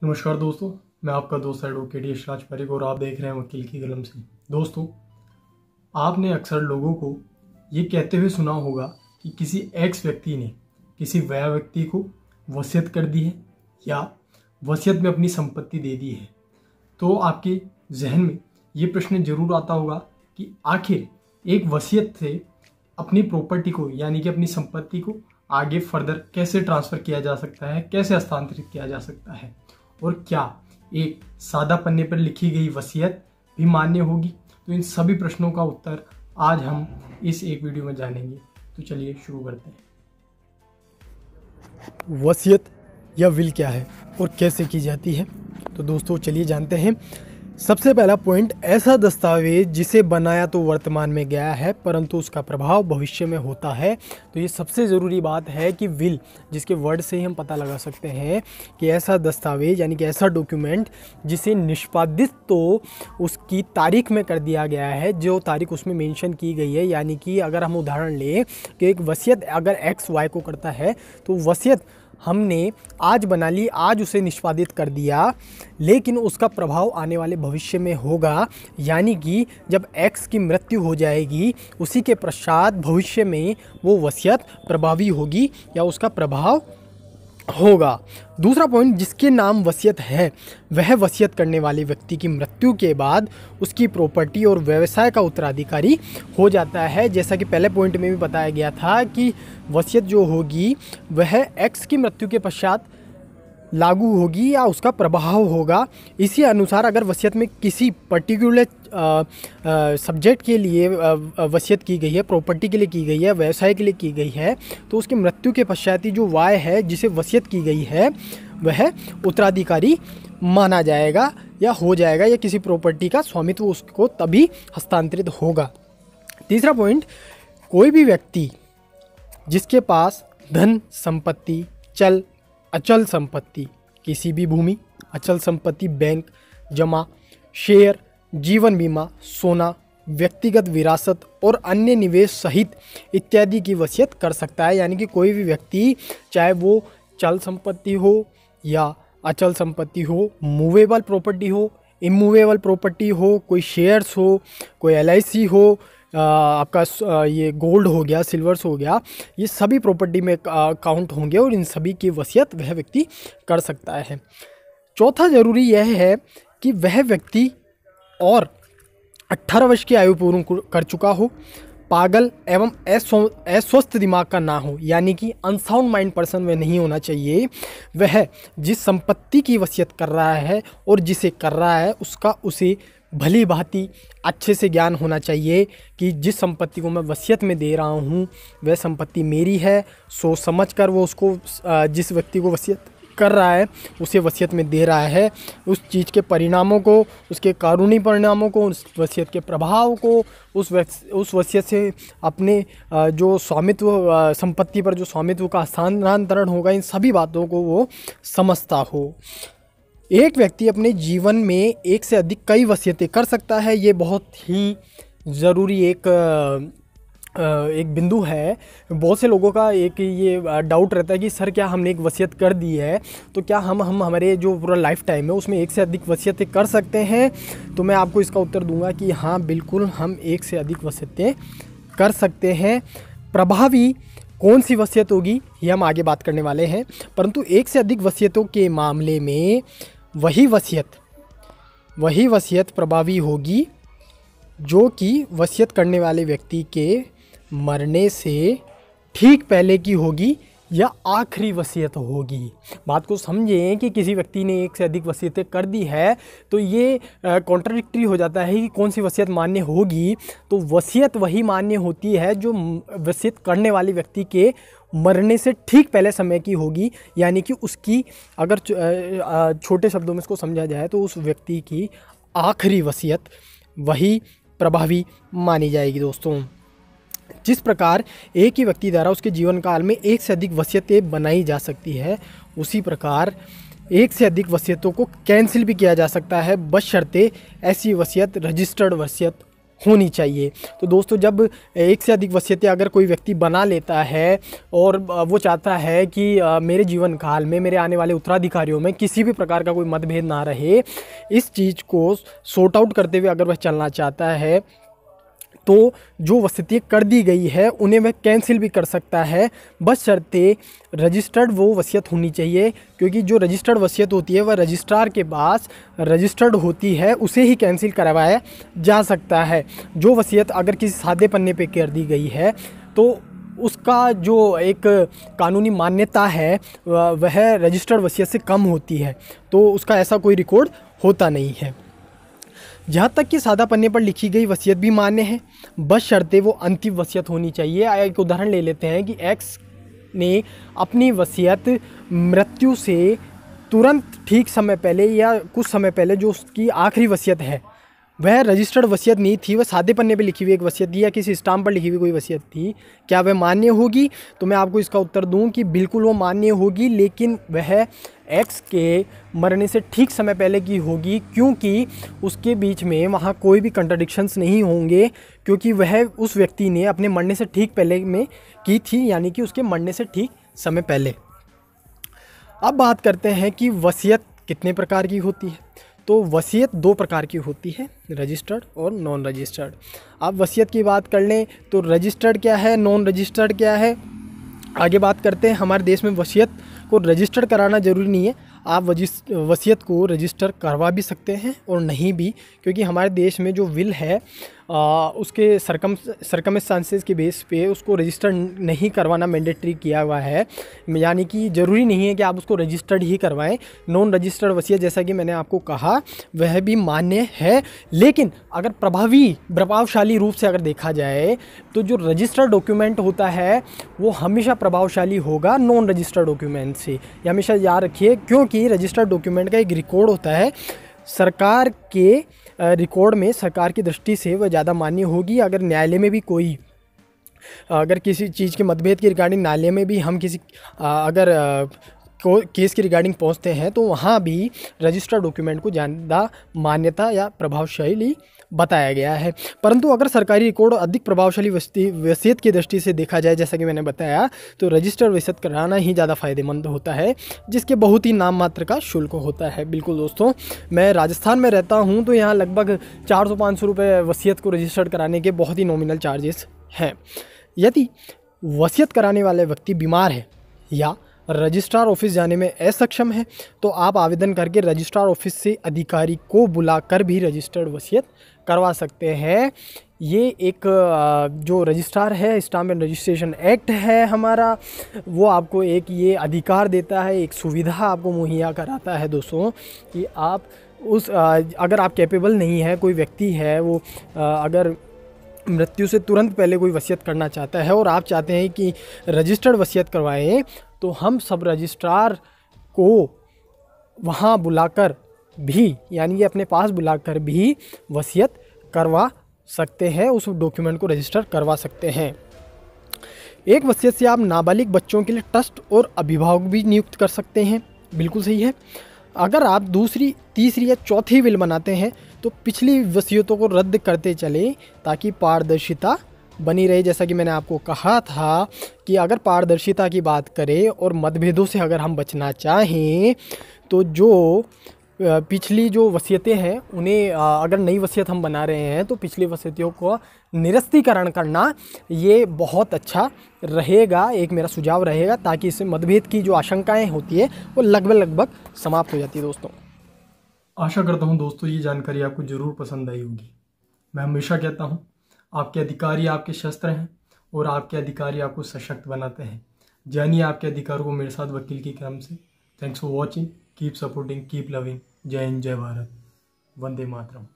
नमस्कार दोस्तों, मैं आपका दोस्त एडवोकेट यश राज पारिक और आप देख रहे हैं वकील की कलम से। दोस्तों, आपने अक्सर लोगों को ये कहते हुए सुना होगा कि किसी एक्स व्यक्ति ने किसी वह व्यक्ति को वसीयत कर दी है या वसीयत में अपनी संपत्ति दे दी है। तो आपके जहन में ये प्रश्न जरूर आता होगा कि आखिर एक वसीयत से अपनी प्रॉपर्टी को यानी कि अपनी संपत्ति को आगे फर्दर कैसे ट्रांसफ़र किया जा सकता है, कैसे हस्तांतरित किया जा सकता है, और क्या एक सादा पन्ने पर लिखी गई वसीयत भी मान्य होगी। तो इन सभी प्रश्नों का उत्तर आज हम इस एक वीडियो में जानेंगे। तो चलिए शुरू करते हैं। वसीयत या विल क्या है और कैसे की जाती है, तो दोस्तों चलिए जानते हैं। सबसे पहला पॉइंट, ऐसा दस्तावेज जिसे बनाया तो वर्तमान में गया है परंतु उसका प्रभाव भविष्य में होता है। तो ये सबसे ज़रूरी बात है कि विल, जिसके वर्ड से ही हम पता लगा सकते हैं कि ऐसा दस्तावेज यानी कि ऐसा डॉक्यूमेंट जिसे निष्पादित तो उसकी तारीख में कर दिया गया है, जो तारीख उसमें मेंशन की गई है। यानी कि अगर हम उदाहरण लें कि एक वसीयत अगर एक्स वाई को करता है तो वसीयत हमने आज बना ली, आज उसे निष्पादित कर दिया, लेकिन उसका प्रभाव आने वाले भविष्य में होगा। यानी कि जब एक्स की मृत्यु हो जाएगी उसी के पश्चात भविष्य में वो वसीयत प्रभावी होगी या उसका प्रभाव होगा। दूसरा पॉइंट, जिसके नाम वसीयत है वह वसीयत करने वाले व्यक्ति की मृत्यु के बाद उसकी प्रॉपर्टी और व्यवसाय का उत्तराधिकारी हो जाता है। जैसा कि पहले पॉइंट में भी बताया गया था कि वसीयत जो होगी वह एक्स की मृत्यु के पश्चात लागू होगी या उसका प्रभाव होगा। इसी अनुसार अगर वसीयत में किसी पर्टिकुलर सब्जेक्ट के लिए वसीयत की गई है, प्रॉपर्टी के लिए की गई है, व्यवसाय के लिए की गई है, तो उसकी मृत्यु के पश्चात ही जो वाय है जिसे वसीयत की गई है वह उत्तराधिकारी माना जाएगा या हो जाएगा, या किसी प्रॉपर्टी का स्वामित्व उसको तभी हस्तांतरित होगा। तीसरा पॉइंट, कोई भी व्यक्ति जिसके पास धन संपत्ति, चल अचल संपत्ति, किसी भी भूमि, अचल संपत्ति, बैंक जमा, शेयर, जीवन बीमा, सोना, व्यक्तिगत विरासत और अन्य निवेश सहित इत्यादि की वसीयत कर सकता है। यानी कि कोई भी व्यक्ति, चाहे वो चल संपत्ति हो या अचल संपत्ति हो, मूवेबल प्रॉपर्टी हो, इमूवेबल प्रॉपर्टी हो, कोई शेयर्स हो, कोई LIC हो, आपका ये गोल्ड हो गया, सिल्वर्स हो गया, ये सभी प्रॉपर्टी में काउंट होंगे और इन सभी की वसीयत वह व्यक्ति कर सकता है। चौथा ज़रूरी यह है कि वह व्यक्ति और 18 वर्ष की आयु पूर्ण कर चुका हो, पागल एवं अस्वस्थ दिमाग का ना हो, यानी कि अनसाउंड माइंड पर्सन में नहीं होना चाहिए। वह जिस संपत्ति की वसीयत कर रहा है और जिसे कर रहा है उसका उसे भली भांति अच्छे से ज्ञान होना चाहिए कि जिस संपत्ति को मैं वसीयत में दे रहा हूँ वह संपत्ति मेरी है। सोच समझ कर वो उसको, जिस व्यक्ति को वसीयत कर रहा है उसे वसीयत में दे रहा है, उस चीज़ के परिणामों को, उसके कानूनी परिणामों को, उस वसीयत के प्रभाव को, उस वसीयत से अपने जो स्वामित्व, संपत्ति पर जो स्वामित्व का हस्तांतरण होगा, इन सभी बातों को वो समझता हो। एक व्यक्ति अपने जीवन में एक से अधिक कई वसीयतें कर सकता है। ये बहुत ही ज़रूरी एक बिंदु है। बहुत से लोगों का एक ये डाउट रहता है कि सर क्या हमने एक वसीयत कर दी है तो क्या हम हमारे जो पूरा लाइफ टाइम है उसमें एक से अधिक वसीयतें कर सकते हैं। तो मैं आपको इसका उत्तर दूंगा कि हाँ, बिल्कुल हम एक से अधिक वसीयतें कर सकते हैं। प्रभावी कौन सी वसीयत होगी ये हम आगे बात करने वाले हैं, परंतु एक से अधिक वसीयतों के मामले में वही वसीयत प्रभावी होगी जो कि वसीयत करने वाले व्यक्ति के मरने से ठीक पहले की होगी या आखिरी वसीयत होगी। बात को समझें कि किसी व्यक्ति ने एक से अधिक वसीयतें कर दी है तो ये कॉन्ट्राडिक्टरी हो जाता है कि कौन सी वसीयत मान्य होगी। तो वसीयत वही मान्य होती है जो वसीयत करने वाले व्यक्ति के मरने से ठीक पहले समय की होगी। यानी कि उसकी, अगर छोटे शब्दों में इसको समझा जाए तो उस व्यक्ति की आखिरी वसीयत वही प्रभावी मानी जाएगी। दोस्तों, जिस प्रकार एक ही व्यक्ति द्वारा उसके जीवन काल में एक से अधिक वसीयतें बनाई जा सकती है, उसी प्रकार एक से अधिक वसीयतों को कैंसिल भी किया जा सकता है, बशर्ते ऐसी वसीयत रजिस्टर्ड वसीयत होनी चाहिए। तो दोस्तों जब एक से अधिक वसीयतें अगर कोई व्यक्ति बना लेता है और वो चाहता है कि मेरे जीवन काल में मेरे आने वाले उत्तराधिकारियों में किसी भी प्रकार का कोई मतभेद ना रहे, इस चीज़ को सॉर्ट आउट करते हुए अगर वह चलना चाहता है, तो जो वसीयतें कर दी गई है उन्हें वह कैंसिल भी कर सकता है, बशर्ते रजिस्टर्ड वो वसीयत होनी चाहिए। क्योंकि जो रजिस्टर्ड वसीयत होती है वह रजिस्ट्रार के पास रजिस्टर्ड होती है, उसे ही कैंसिल करवाया जा सकता है। जो वसीयत अगर किसी सादे पन्ने पे कर दी गई है तो उसका जो एक कानूनी मान्यता है वह रजिस्टर्ड वसीयत से कम होती है, तो उसका ऐसा कोई रिकॉर्ड होता नहीं है। जहाँ तक कि सादा पन्ने पर लिखी गई वसीयत भी मान्य है, बशर्ते वो अंतिम वसीयत होनी चाहिए। एक उदाहरण ले लेते हैं कि एक्स ने अपनी वसीयत मृत्यु से तुरंत ठीक समय पहले या कुछ समय पहले जो उसकी आखिरी वसीयत है वह रजिस्टर्ड वसीयत नहीं थी, वह सादे पन्ने पे लिखी हुई एक वसीयत थी या किसी स्टाम्प पर लिखी हुई कोई वसीयत थी, क्या वह मान्य होगी? तो मैं आपको इसका उत्तर दूं कि बिल्कुल वो मान्य होगी, लेकिन वह एक्स के मरने से ठीक समय पहले की होगी, क्योंकि उसके बीच में वहाँ कोई भी कंट्राडिक्शंस नहीं होंगे, क्योंकि वह उस व्यक्ति ने अपने मरने से ठीक पहले में की थी, यानी कि उसके मरने से ठीक समय पहले। अब बात करते हैं कि वसीयत कितने प्रकार की होती है। तो वसीयत दो प्रकार की होती है, रजिस्टर्ड और नॉन रजिस्टर्ड। अब वसीयत की बात कर लें तो रजिस्टर्ड क्या है, नॉन रजिस्टर्ड क्या है, आगे बात करते हैं। हमारे देश में वसीयत को रजिस्टर्ड कराना ज़रूरी नहीं है, आप वसीयत को रजिस्टर करवा भी सकते हैं और नहीं भी, क्योंकि हमारे देश में जो विल है उसके सरकमस्टांसेस के बेस पे उसको रजिस्टर नहीं करवाना मैंडेटरी किया हुआ है, यानी कि ज़रूरी नहीं है कि आप उसको रजिस्टर्ड ही करवाएं। नॉन रजिस्टर्ड वसीयत जैसा कि मैंने आपको कहा वह भी मान्य है, लेकिन अगर प्रभावशाली रूप से अगर देखा जाए तो जो रजिस्टर्ड डॉक्यूमेंट होता है वो हमेशा प्रभावशाली होगा नॉन रजिस्टर्ड डॉक्यूमेंट से, ये हमेशा याद रखिए। क्योंकि रजिस्टर्ड डॉक्यूमेंट का एक रिकॉर्ड होता है, सरकार के रिकॉर्ड में सरकार की दृष्टि से वह ज़्यादा मान्य होगी। अगर न्यायालय में भी कोई अगर किसी चीज़ के मतभेद की रिगार्डिंग न्यायालय में भी हम किसी अगर केस की रिगार्डिंग पहुंचते हैं तो वहाँ भी रजिस्टर्ड डॉक्यूमेंट को ज़्यादा मान्यता या प्रभावशाली बताया गया है। परंतु अगर सरकारी रिकॉर्ड अधिक प्रभावशाली वसीयत की दृष्टि से देखा जाए, जैसा कि मैंने बताया, तो रजिस्टर्ड वसीयत कराना ही ज़्यादा फ़ायदेमंद होता है, जिसके बहुत ही नाम मात्र का शुल्क होता है। बिल्कुल दोस्तों, मैं राजस्थान में रहता हूँ तो यहाँ लगभग 400-500 रुपये वसीयत को रजिस्टर्ड कराने के बहुत ही नॉमिनल चार्जेस हैं। यदि वसीयत कराने वाले व्यक्ति बीमार है या रजिस्ट्रार ऑफिस जाने में असक्षम है तो आप आवेदन करके रजिस्ट्रार ऑफिस से अधिकारी को बुलाकर भी रजिस्टर्ड वसीयत करवा सकते हैं। ये एक जो रजिस्ट्रार है, स्टाम्प एंड रजिस्ट्रेशन एक्ट है हमारा, वो आपको एक ये अधिकार देता है, एक सुविधा आपको मुहैया कराता है दोस्तों, कि आप उस अगर आप कैपेबल नहीं है, कोई व्यक्ति है वो अगर मृत्यु से तुरंत पहले कोई वसीयत करना चाहता है और आप चाहते हैं कि रजिस्टर्ड वसीयत करवाएं, तो हम सब रजिस्ट्रार को वहाँ बुलाकर भी, यानी कि अपने पास बुलाकर भी वसीयत करवा सकते हैं, उस डॉक्यूमेंट को रजिस्टर करवा सकते हैं। एक वसीयत से आप नाबालिग बच्चों के लिए ट्रस्ट और अभिभावक भी नियुक्त कर सकते हैं। बिल्कुल सही है। अगर आप दूसरी, तीसरी या चौथी विल बनाते हैं तो पिछली वसीयतों को रद्द करते चले ताकि पारदर्शिता बनी रहे। जैसा कि मैंने आपको कहा था कि अगर पारदर्शिता की बात करें और मतभेदों से अगर हम बचना चाहें तो जो पिछली जो वसीयतें हैं उन्हें अगर नई वसीयत हम बना रहे हैं तो पिछली वसीयतों को निरस्तीकरण करना ये बहुत अच्छा रहेगा, एक मेरा सुझाव रहेगा, ताकि इससे मतभेद की जो आशंकाएं होती है वो लगभग समाप्त हो जाती है। दोस्तों, आशा करता हूँ दोस्तों ये जानकारी आपको ज़रूर पसंद आई होगी। मैं हमेशा कहता हूँ आपके अधिकारी आपके शस्त्र हैं और आपके अधिकारी आपको सशक्त बनाते हैं। जानिए आपके अधिकारों को मेरे साथ वकील के क्रम से। Thanks for watching, keep supporting, keep loving. जय हिंद, जय भारत, वंदे मातरम।